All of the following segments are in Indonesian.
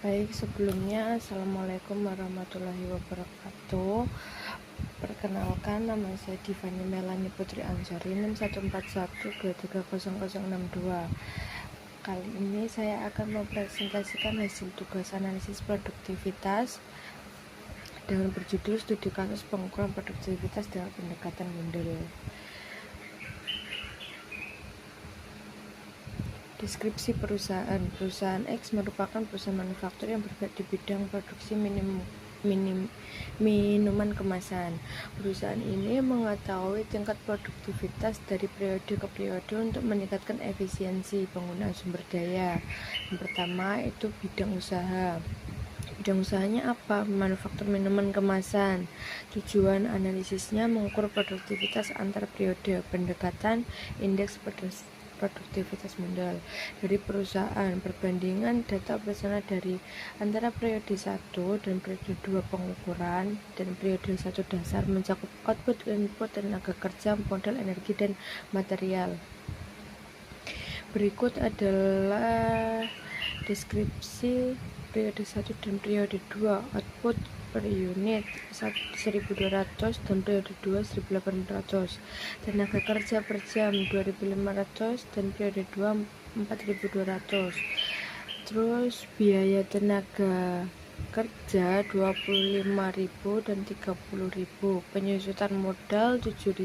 Baik, sebelumnya Assalamualaikum warahmatullahi wabarakatuh. Perkenalkan, nama saya Divani Melani Putri Ansori, NIM 141230062. Kali ini saya akan mempresentasikan hasil tugas analisis produktivitas dengan berjudul studi kasus pengukuran produktivitas dengan pendekatan Mendel. Deskripsi perusahaan. Perusahaan X merupakan perusahaan manufaktur yang bergerak di bidang produksi minuman kemasan. Perusahaan ini mengetahui tingkat produktivitas dari periode ke periode untuk meningkatkan efisiensi penggunaan sumber daya. Yang pertama itu bidang usaha. Bidang usahanya apa? Manufaktur minuman kemasan. Tujuan analisisnya mengukur produktivitas antar periode. Pendekatan indeks produktivitas Mendel dari perusahaan, perbandingan data operasional dari antara periode 1 dan periode 2 pengukuran dan periode 1 dasar mencakup output, input, tenaga kerja, modal, energi, dan material. Berikut adalah deskripsi periode 1 dan periode 2. Output per unit 1.200 dan periode 2 1.800. Tenaga kerja per jam 2.500 dan periode 2 4.200. Terus biaya tenaga kerja 25.000 dan 30.000. Penyusutan modal 7.000,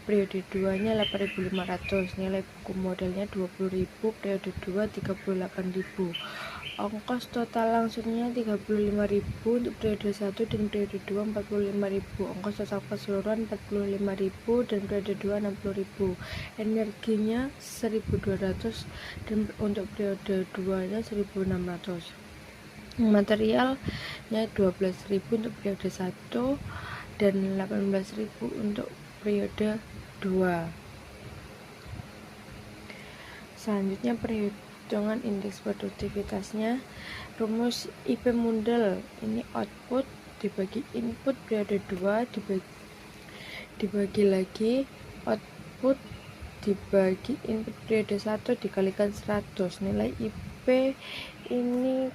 periode 2 nya 8.500. Nilai buku modalnya 20.000, periode 2 38.000. Ongkos total langsungnya 35.000 untuk periode 1 dan periode 2 45.000. Ongkos total keseluruhan 45.000 dan periode 2 60.000. Energinya 1.200 dan untuk periode 2 nya 1.600. Materialnya 12.000 untuk periode 1 dan 18.000 untuk periode 2. Selanjutnya perhitungan indeks produktivitasnya. Rumus IP Mendel ini output dibagi input periode 2 dibagi lagi output dibagi input periode 1 dikalikan 100. Nilai IP ini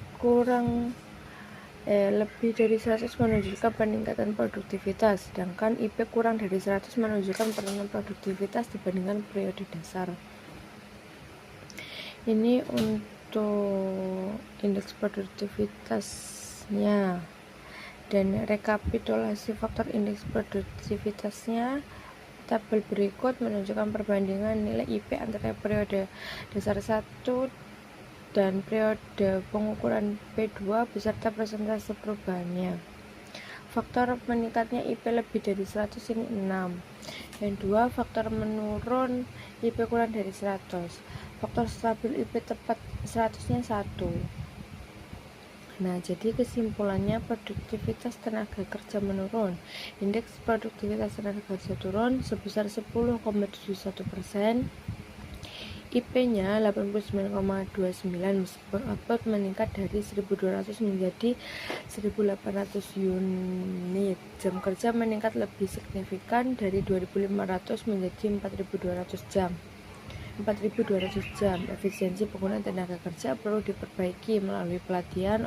lebih dari 100 menunjukkan peningkatan produktivitas, sedangkan IP kurang dari 100 menunjukkan penurunan produktivitas dibandingkan periode dasar. Ini untuk indeks produktivitasnya, dan rekapitulasi faktor indeks produktivitasnya. Tabel berikut menunjukkan perbandingan nilai IP antara periode dasar 1 dan periode pengukuran P2 beserta persentase perubahannya. Faktor meningkatnya IP lebih dari 100 ini 6. Yang 2, faktor menurun IP kurang dari 100. Faktor stabil IP tepat 100-nya 1. Nah, jadi kesimpulannya produktivitas tenaga kerja menurun. Indeks produktivitas tenaga kerja turun sebesar 10,71%. IP-nya 89,29 meskipun output meningkat dari 1.200 menjadi 1.800 unit. Jam kerja meningkat lebih signifikan dari 2.500 menjadi 4.200 jam. Efisiensi penggunaan tenaga kerja perlu diperbaiki melalui pelatihan,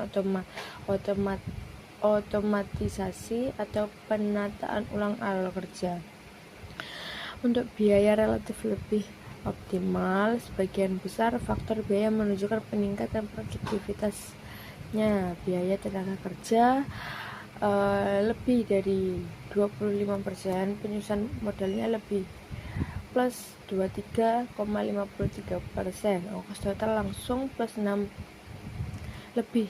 otomatisasi atau penataan ulang alat kerja. Untuk biaya relatif lebih optimal, sebagian besar faktor biaya menunjukkan peningkatan produktivitasnya. Biaya tenaga kerja lebih dari 25%, penyusunan modalnya lebih plus 23,53%, ongkos total langsung plus 6 lebih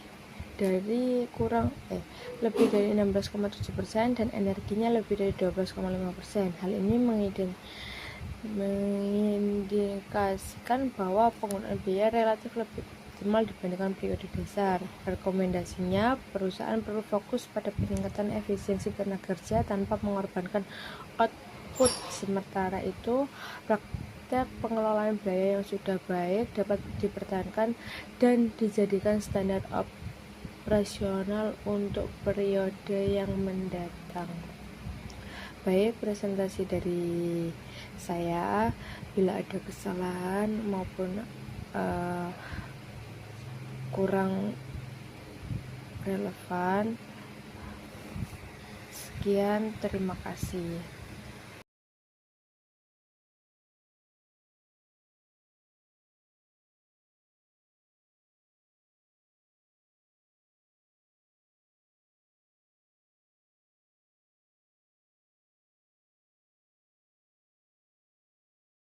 dari 16,7%, dan energinya lebih dari 12,5%. Hal ini mengindikasikan bahwa penggunaan biaya relatif lebih optimal dibandingkan periode dasar. Rekomendasinya, perusahaan perlu fokus pada peningkatan efisiensi tenaga kerja tanpa mengorbankan output. Sementara itu, praktek pengelolaan biaya yang sudah baik dapat dipertahankan dan dijadikan standar operasional untuk periode yang mendatang. Baik, presentasi dari saya. Bila ada kesalahan maupun kurang relevan. Sekian, terima kasih.